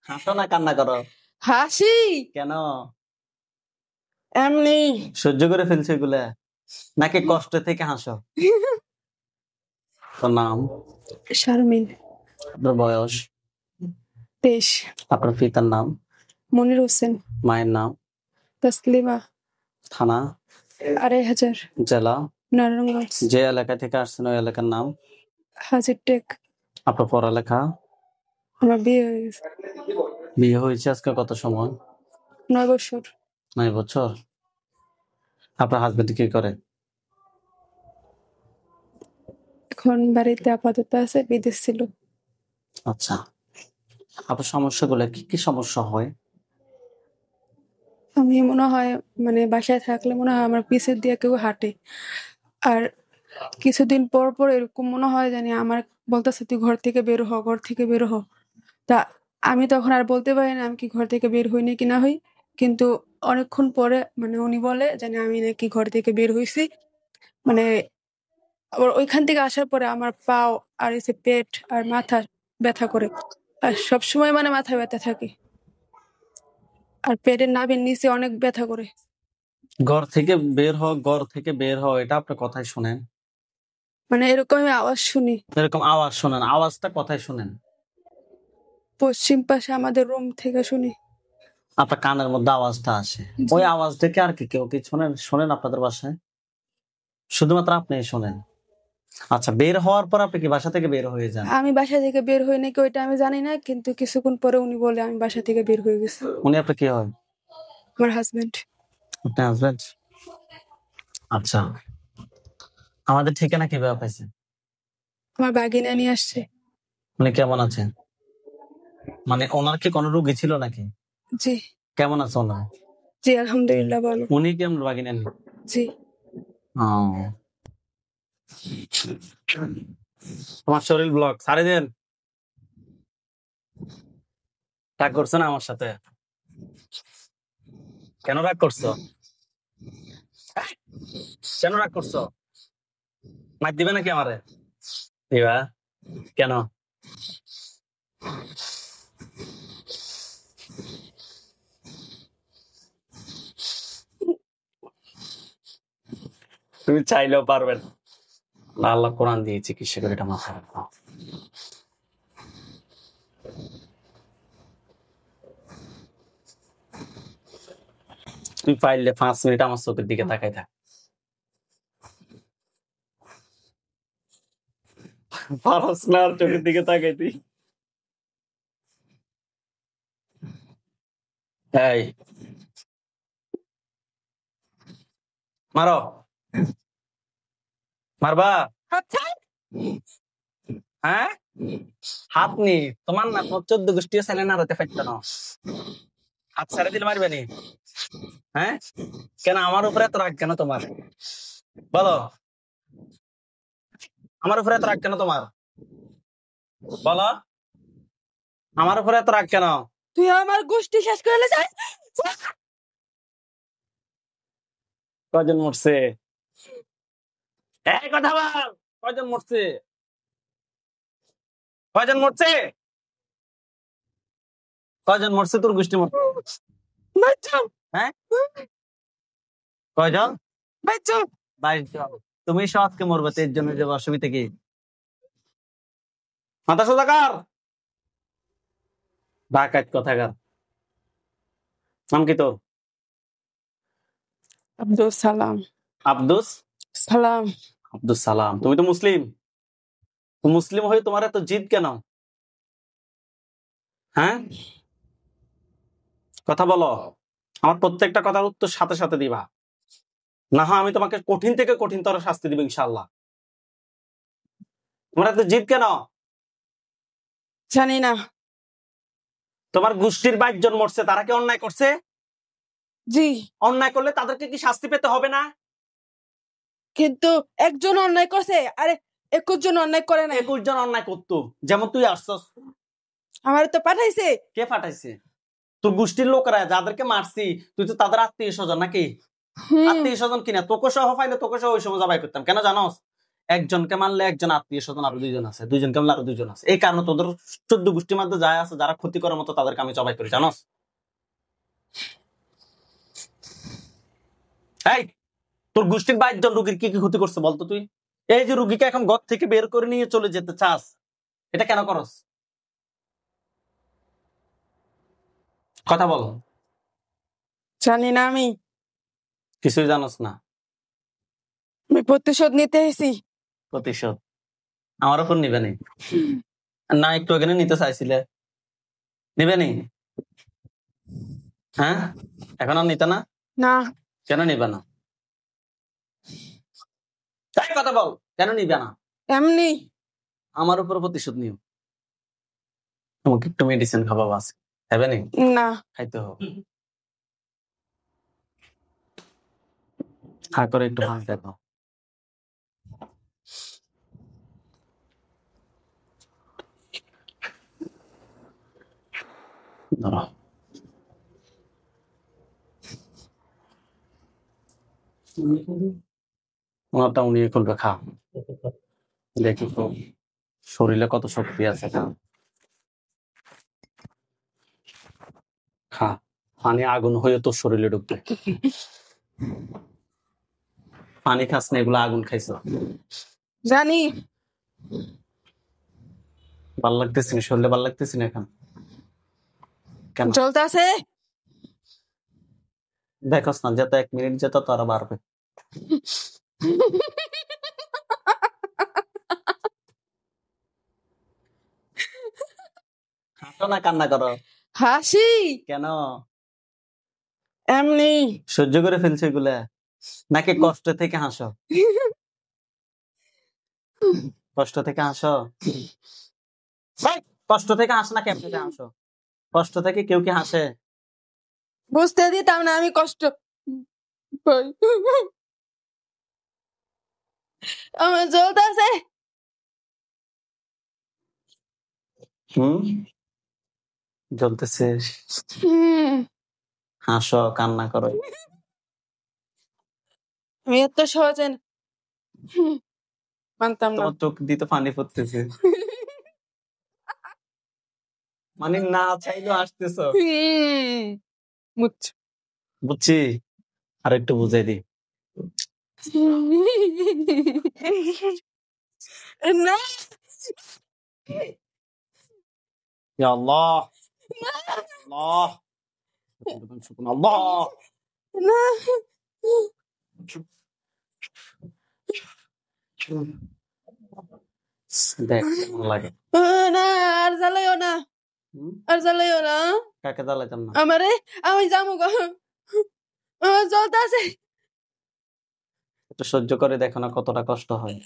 হাসো না কান্না করো হাসি কেন? এমনি সহ্য করে ফেলছো এগুলা নাকি কষ্ট থেকে হাসো? তোর নাম? শারমিন। আপনার বয়স? 23। আপনার পিতার নাম? মনির হোসেন। মায়ের নাম? তাসলিমা। থানা? 2500। জেলা? নারায়ণগঞ্জ। যে এলাকা থেকে আসছেন ওই এলাকার নাম? হাজির টেক। আপনার পড়ালেখা? আমার বিয়ে হয়ে গেছে। বিয়ে হয়েছে আজকে কত সময়? 9 বছর। 9 বছর। আপনার হাজবেন্ড কি করে? এখন বাড়িতে আপাতত আছে, বিদেশ ছিল। আচ্ছা, আপনার সমস্যাগুলো কি কি সমস্যা হয়? আমি মনে হয় মানে বাসায় থাকলে মনে হয় আমার পিছের দিয়ে কেউ হাঁটে, আর কিছুদিন পর পর এরকম মনে হয় জানি আমার বলতেছে তুই ঘর থেকে বের হ, ঘর থেকে বের হ। তা আমি তখন আর বলতে পারি না আমি কি ঘর থেকে বের হই নাকি না হই, কিন্তু অনেকক্ষণ পরে মানে উনি বলে জানি আমি নাকি ঘর থেকে বের হইছি। মানে আবার ওইখান থেকে আসার পরে আমার পাও আর এসে পেট আর মাথা ব্যথা করে, আর সবসময় মানে মাথা ব্যথা থাকে, আর পেটের নাভির নিচে অনেক ব্যথা করে। ঘর থেকে বের হ, ঘর থেকে বের হ, এটা আপনি কথাই শুনেন? মানে এরকম আমি আওয়াজ শুনি, এরকম আওয়াজ শোনেন? আওয়াজটা কথাই শুনেন? পশ্চিম পাশে আমাদের রুম থেকে শুনি। আপনার কানের মধ্যে আওয়াজটা আসে, ওই আওয়াজটাকে আর কি কেউ কি শোনেন? শোনেন আপনাদের বাসায়? শুধুমাত্র আপনি শোনেন? আচ্ছা, বের হওয়ার পর আপনি কি বাসা থেকে বের হয়ে যান? আমি বাসা থেকে বের হই নাকি ওইটা আমি জানি না, কিন্তু কিছুক্ষণ পরে উনি বলে আমি বাসা থেকে বের হয়ে গেছি। উনি আপনার কি হয়? আমার হাজবেন্ড। আপনার হাজবেন্ড? আচ্ছা, আমাদের ঠিকানা কিভাবে পাইছেন? আমার বাগিনা নিয়ে আসছে। উনি কেমন আছেন? মানে ওনার কি কোনো রোগী ছিল নাকি? জি। কেমন আছে ওনার? জি আলহামদুলিল্লাহ ভালো। উনি কেমন বাগিনা নেন? জি। তোমার শরীর ব্লক সারে দেন। রাগ করছো না আমার সাথে? কেন রাগ করছো? কেন রাগ করছো? মার দিবে নাকি আমারে? দিবা? কেন? তুমি চাইলেও পারবেন না। আল্লাহ কোরআন দিয়ে চিকিৎসা করে এটা মাথায় রাখো। তুই পাইলে 5 মিনিট আমার চোখের দিকে তাকাই থাক। পারস না আর চোখের দিকে তাকাই তুই? এই মারো, মারবা? হ্যাঁ, হাত নি তোমার না, তোমার 14 গোষ্ঠীও ছেলে না হতে পারত না। হাত ছেড়ে দিলে মারবে নি? হ্যাঁ, কেন আমার উপরে এত রাগ কেন তোমার? বলো, আমার উপরে এত রাগ কেন তোমার? বলো, আমার উপরে এত রাগ কেন? তুই আমার গোষ্ঠী শেষ করে যাস। কয়জন মরছে? এই কথা বল, কয়জন মরছে? কয়জন মরছে? কয়জন মরছে তোর গোষ্ঠী মরছে? হ্যাঁ, কয়জন? 22 জন। তুমি সৎকে মরবে, এর জন্য যে অসুবিধা কি? মাথা সোজা কর। ডাকাত কথাকার। নাম কি তোর? আব্দুল সালাম। আব্দুস সালাম। আব্দুস সালাম। তুমি তো মুসলিম, মুসলিম হয়ে তোমার এত জিদ কেন? হ্যাঁ, কথা বলো। আমার প্রত্যেকটা কথার উত্তর সাথে সাথে দিবা, না হয় আমি তোমাকে কঠিন থেকে কঠিনতর শাস্তি দিব ইনশাআল্লাহ। তোমার এত জিদ কেন? জানি না। তোমার গোষ্ঠীর 22 জন মরছে, তারা কি অন্যায় করছে? জি। অন্যায় করলে তাদেরকে কি শাস্তি পেতে হবে না? কিন্তু একজন অন্যায় করছে, আরে 21 জন অন্যায় করে না। 21 জন অন্যায় করতো, যেমন তুই আসছস। আমার তো পাঠাইছে। কে পাঠাইছে? তোর গোষ্ঠীর লোকরা যাদেরকে মারছি, তুই তো তাদের আত্মীয় স্বজন নাকি? আত্মীয় স্বজন কিনা তোকে সহ পাইলে তোকে সহ ওই সময় জবাই করতাম। কেন জানোস? একজনকে মারলে একজন আত্মীয় স্বজন আরো দুইজন আছে, দুইজনকে মারলে আরো দুইজন আছে। এই কারণে তোদের 14 গোষ্ঠীর মধ্যে যায় আছে যারা ক্ষতি করার মতো, তাদেরকে আমি জবাই করি, জানোস? এই তোর গোষ্ঠীর 22 জন রোগীর কি কি ক্ষতি করছে বলতো তুই? এই যে রোগীকে এখন ঘর থেকে বের করে নিয়ে চলে যেতে চাস, এটা কেন করস? কথা বল। জানি না, আমি কিছুই জানোস না। প্রতিশোধ নিতে এসেছি। প্রতিশোধ আমার উপর নিবে নি? না একটু এখানে নিতে চাইছিলে, নিবে নি? হ্যাঁ, এখন আর নিতে না? না, কেন নিবে না? তাই কথা বল, কেন নিবে না? এমনি। আমার উপর প্রতিশোধ নিও। তোমাকে একটু মেডিসিন খাওয়া আছে, খাবে নি? না, খাইতে হবে। খা করে একটু ভাঙ দেখো। ধরো। ওনারটা উনি খুলবে, খা দেখি তো শরীরে কত শক্তি আছে। খা খা, পানি আগুন হয়ে তোর শরীরে ঢুকবে। পানি খাস না, এগুলো আগুন খাইছ। জানি। ভাল লাগতেছি না, শরীরে ভাল লাগতেছি না এখন। কেন? চলতে আছে। দেখোস না, যত 1 মিনিট যেত তো আরো বাড়বে। হাসো না, কান্না করো হাসি কেন? এমনি। সহ্য করে ফেলছো এগুলা, নাকি কষ্ট থেকে হাসো? কষ্ট থেকে হাসো? ভাই, কষ্ট থেকে হাসো না, কেমন থেকে হাসো? কষ্ট থেকে কেউ কি হাসে? বুঝতে দিতাম না আমি কষ্ট পাই। আমার চলতে আছে। জ্বলতেছে, হাসো, কান্না করো। আমি এত সহজে মানতাম না। তোমার চোখ দিয়ে তো পানি পড়তেছে, মানে না চাইলেও আসতেছো। বুঝছি, আর একটু বুঝাই দি। না, ইয়া আল্লাহ, আল্লাহ, আল্লাহ। না, দেখ কেমন লাগে। না, আর জ্বালাইও না, আর জ্বালাইও না কাকে জ্বালাইতাম না? আমারে। আমি যাবো গো, আমার চলতে আছে। একটু সহ্য করে দেখো না কতটা কষ্ট হয়।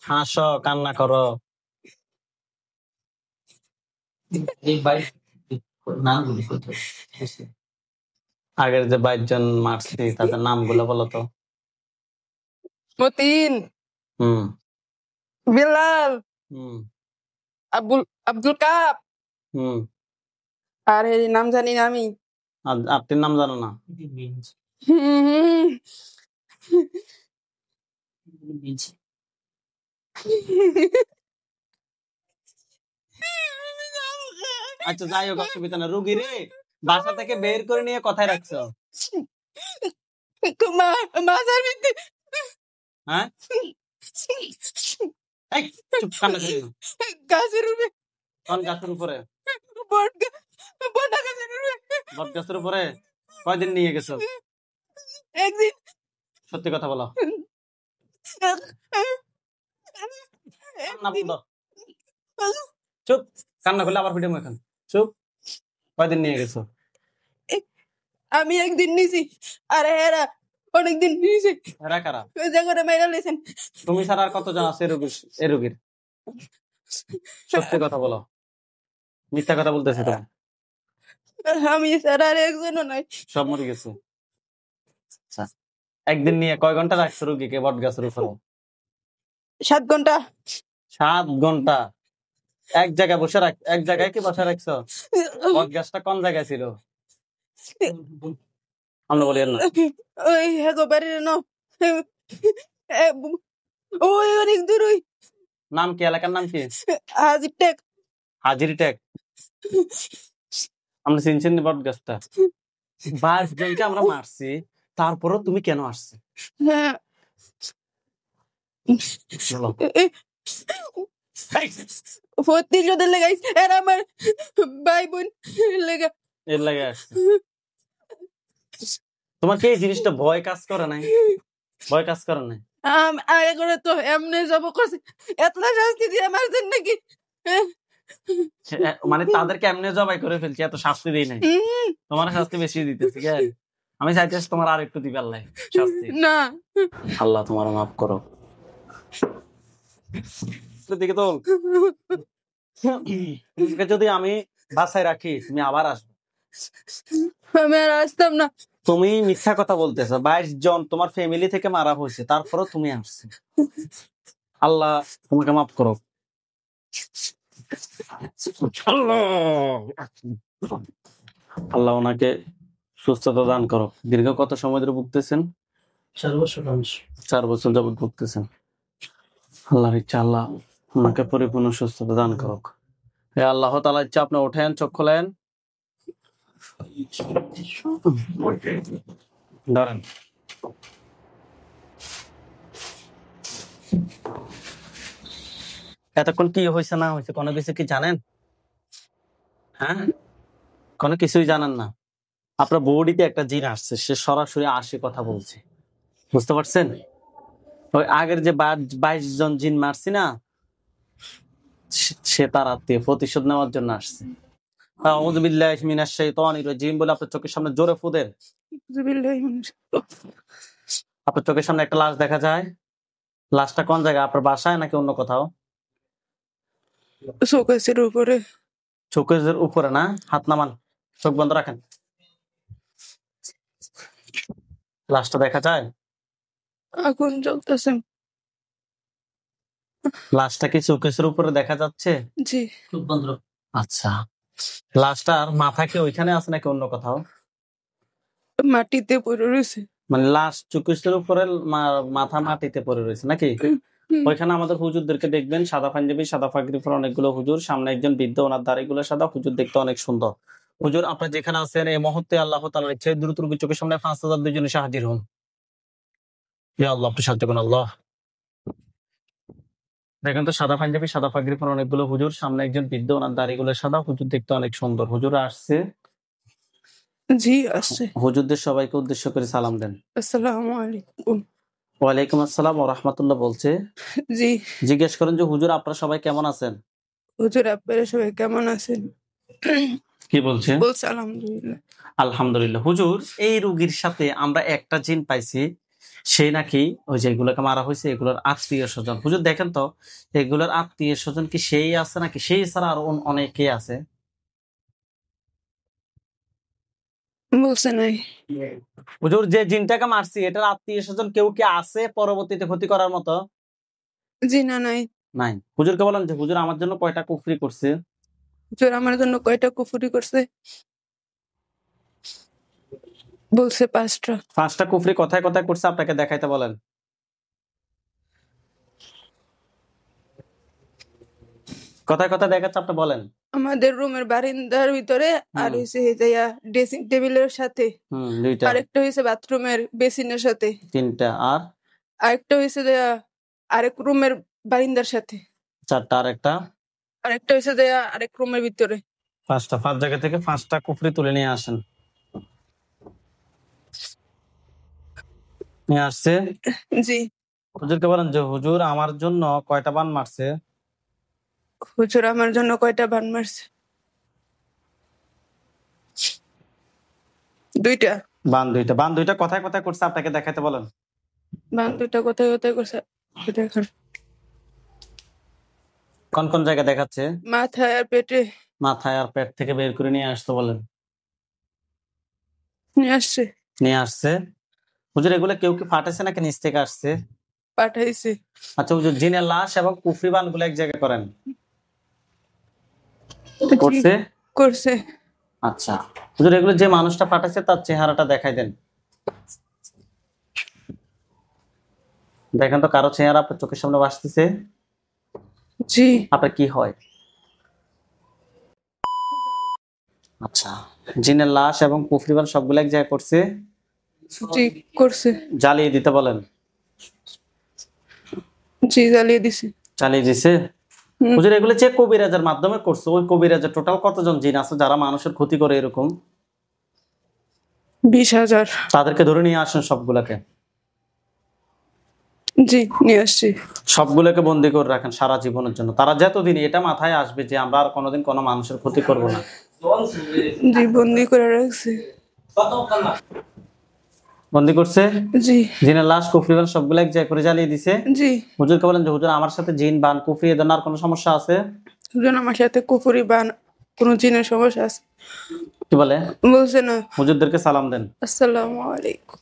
হাসো, কান্না করো। আগের যে 22 জন মারছি তাদের নামগুলো বলো তো। মতিন, হুম বিলাল, হুম আব্দুল কাপ, হুম আর এর নাম জানি না আমি। আপনার নাম জানো না? আচ্ছা যাই হোক, অসুবিধা না। রুগী রে বাসা থেকে বের করে নিয়ে কথায় রাখছো? মাজার ভিতরে। হ্যাঁ, এই চুপ, কান্না করিস না। গাছের উপরে। কোন গাছের উপরে? বড় গাছের উপরে। বট গাছের উপরে? কয়দিন নিয়ে গেছো? একদিন। সত্যি কথা বলো। কান্না বন্ধ। চুপ, কান্না করলে আবার ভিডিও এখন। চুপ, কয়দিন নিয়ে গেছো? আমি একদিন নিছি, আর এরা অনেকদিন নিছে। এরা কারা? ওই জায়গাটা মাইরা লেছেন। তুমি ছাড়া আর কতজন আছে এ রোগীর? সত্যি কথা বলো, মিথ্যা কথা বলতেছে তো? আমি ছাড়া আর একজনও নাই, সব মরে গেছে। আচ্ছা, একদিন নিয়ে কয় ঘন্টা রাখছো রোগীকে বট গাছের উপরে? 7 ঘন্টা। 7 ঘন্টা এক জায়গায় বসে এক জায়গায় কি বসে রাখছো? বট গাছটা কোন জায়গায় ছিল? আমরা বলি না। ওই বাড়ির ন ওই অনেক দূর ওই নাম কি, এলাকার নাম কি? হাজির টেক। হাজিরি টেক। আমরা চিনছেন বট গাছটা। 22 জনকে আমরা মারছি, তারপরও তুমি কেন আসছে? হ্যাঁ বলো। 34 জনের লেগাইছে, আর আমার ভাই বোন লেগা এর লাগে আসছে। তোমার কি এই জিনিসটা ভয় কাজ করে নাই? ভয় কাজ করে নাই? আগে করে তো এমনি যাব করছে, এতটা শাস্তি দিয়ে মারছেন নাকি? মানে তাদেরকে এমনি জবাই করে ফেলছি, এত শাস্তি দিই নাই। তোমার শাস্তি বেশি দিতেছি। আমি চাইতেছি তোমার আর একটু দিবে আল্লাহ শাস্তি। না আল্লাহ তোমার মাফ করো। দিকে তো যদি আমি বাসায় রাখি, তুমি আবার আসবে। আমি আর আসতাম না। তুমি মিথ্যা কথা বলতেছো। 22 জন তোমার ফ্যামিলি থেকে মারা হয়েছে, তারপরও তুমি আসছে। আল্লাহ তোমাকে মাফ করো। আল্লাহ ওনাকে সুস্থতা দান করো। দীর্ঘ কত সময় ধরে ভুগতেছেন? 4 বছর যাবত ভুগতেছেন। আল্লাহর ইচ্ছা আল্লাহ ওনাকে পরিপূর্ণ সুস্থতা দান করুক। হে আল্লাহ তাআলা ইচ্ছা আপনি ওঠেন, চোখ খোলেন, ধরেন। এতক্ষণ কি হয়েছে না হয়েছে কোনো কিছু কি জানেন? হ্যাঁ, কোনো কিছুই জানেন না। আপনার বডিতে একটা জিন আসছে, সে সরাসরি আসে কথা বলছে, বুঝতে পারছেন? ওই আগের যে 22 জন জিন মারছি না, সে তার আত্মীয়, প্রতিশোধ নেওয়ার জন্য আসছে। আউযু বিল্লাহি মিনাশ শাইতানির রাজিম বলে আপনার চোখের সামনে জোরে ফু দেন। আপনার চোখের সামনে একটা লাশ দেখা যায়। লাশটা কোন জায়গায়? আপনার বাসায় নাকি অন্য কোথাও? শোকেসের উপরে। চোখের উপরে না? হাত নামান, চোখ বন্ধ রাখেন। লাশটা দেখা যায়? আগুন জ্বলতেছে। লাশটা কি চোখের উপরে দেখা যাচ্ছে? জি। আচ্ছা, লাশটার মাথা কি ওইখানে আছে নাকি অন্য কোথাও? মাটিতে পড়ে রয়েছে। মানে লাশ চোখের উপরে, মাথা মাটিতে পড়ে রয়েছে নাকি? ওইখানে আমাদের হুজুরদেরকে দেখবেন, সাদা পাঞ্জাবি সাদা পাগড়ি পরা অনেকগুলো হুজুর, সামনে একজন বৃদ্ধ, ওনার দাড়িগুলো সাদা, হুজুর দেখতে অনেক সুন্দর। হুজুর আপনার যেখানে আছেন এই মুহূর্তে আল্লাহ তাআলার ইচ্ছায় দ্রুত রোগীর চোখের সামনে 5000 দুইজনে হাজির হন। ইয়া আল্লাহ, আপনি সাহায্য করুন আল্লাহ। দেখেন তো সাদা পাঞ্জাবি সাদা পাগড়ি পরা অনেকগুলো হুজুর, সামনে একজন বৃদ্ধ, ওনার দাড়িগুলো সাদা, হুজুর দেখতে অনেক সুন্দর। হুজুর আসছে। জি আসছে। হুজুরদের সবাইকে উদ্দেশ্য করে সালাম দেন। আসসালামু আলাইকুম। ওয়ালাইকুম আসসালাম ওয়া রাহমাতুল্লাহ বলছে। জি। জিজ্ঞেস করেন যে হুজুর আপনারা সবাই কেমন আছেন? হুজুর আপনারা সবাই কেমন আছেন? কি বলছে? বলছে আলহামদুলিল্লাহ। আলহামদুলিল্লাহ। হুজুর এই রোগীর সাথে আমরা একটা জিন পাইছি, সে নাকি ওই যে এগুলোকে মারা হয়েছে এগুলোর আত্মীয় স্বজন। হুজুর দেখেন তো এগুলোর আত্মীয় স্বজন কি সেই আছে নাকি সেই ছাড়া আর অনেকে আছে? বলছে নাই। হুজুর যে জিনটাকে মারছি এটার আত্মীয় স্বজন কেউ কি আছে পরবর্তীতে ক্ষতি করার মতো? জি না নাই। নাই। হুজুরকে বলেন যে হুজুর আমার জন্য কয়টা কুফরি করছে? হুজুর আমার জন্য কয়টা কুফরি করছে? বলছে 5টা। 5টা কুফরি কথায় কথায় করছে, আপনাকে দেখাইতে বলেন। কথায় কথায় দেখাচ্ছে, আপনি বলেন। আমাদের রুমের বারান্দার ভিতরে, আর হইছে ড্রেসিং টেবিলের সাথে, 2টা। আরেকটা হইছে বাথরুমের বেসিনের সাথে, 3টা। আর আরেকটা হইছে আরেক রুমের বারান্দার সাথে, 4টা। আর একটা? আরেকটা হইছে আরেক রুমের ভিতরে। 5টা। 5 জায়গা থেকে 5টা কুফরি তুলে নিয়ে আসেন। নিয়ে আসছে। জি। হুজুরকে বলেন যে হুজুর আমার জন্য কয়টা বান মারছে? হুজুর আমার জন্য কয়টা বান মারছে? 2টা। বান 2টা। বান 2টা কথায় কথায় করছে, আপনাকে দেখাইতে বলেন। বান 2টা কোথায় কোথায় করছে দেখান। কোন কোন জায়গা দেখাচ্ছে? মাথায় আর পেটে। মাথায় আর পেট থেকে বের করে নিয়ে আসতে বলেন। নিয়ে আসছে। নিয়ে আসছে। হুজুর এগুলো কেউ কি ফাটাইছে নাকি নিচ থেকে আসছে? পাঠাইছে। আচ্ছা হুজুর, জিনের লাশ এবং কুফরি বানগুলো এক জায়গায় করেন জি, করছে? করছে। আচ্ছা হুজুর, এগুলো যে মানুষটা পাঠাইছে তার চেহারাটা দেখাই দেন। দেখেন তো কারো চেহারা আপনার চোখের সামনে ভাসতেছে? জি, আপনার কি হয়? আচ্ছা, জিনের লাশ এবং কুফরি বান সবগুলো এক জায়গায় করছে? জি, করছে। জ্বালিয়ে দিতে বলেন। জি, জ্বালিয়ে দিছে। চালিয়ে দিছে? হুম, হুজুর, এগুলো যে কবিরাজের মাধ্যমে করছে, ওই কবিরাজের টোটাল কতজন জিন আছে যারা মানুষের ক্ষতি করে এরকম? 20,000। তাদেরকে ধরে নিয়ে আসেন সবগুলোকে। জি, নিয়ে আসছি। সবগুলোকে বন্দি করে রাখেন সারা জীবনের জন্য। তারা যতদিন এটা মাথায় আসবে যে আমরা আর কোনোদিন কোনো মানুষের ক্ষতি করব না। জি, বন্দি করে রাখছি। বন্দি করছে? জি, জিনের লাশ কুফরি বান সবগুলো এক জায়গায় করে জ্বালিয়ে দিছে। জি। হুজুরকে বলেন যে হুজুর, আমার সাথে জিন বান কুফরি এদের আর কোনো সমস্যা আছে? একজন আমার সাথে কুফরি বান কোনো জিনের সমস্যা আছে কি বলে? বলছে না। হুজুরদেরকে সালাম দেন। আসসালামু আলাইকুম।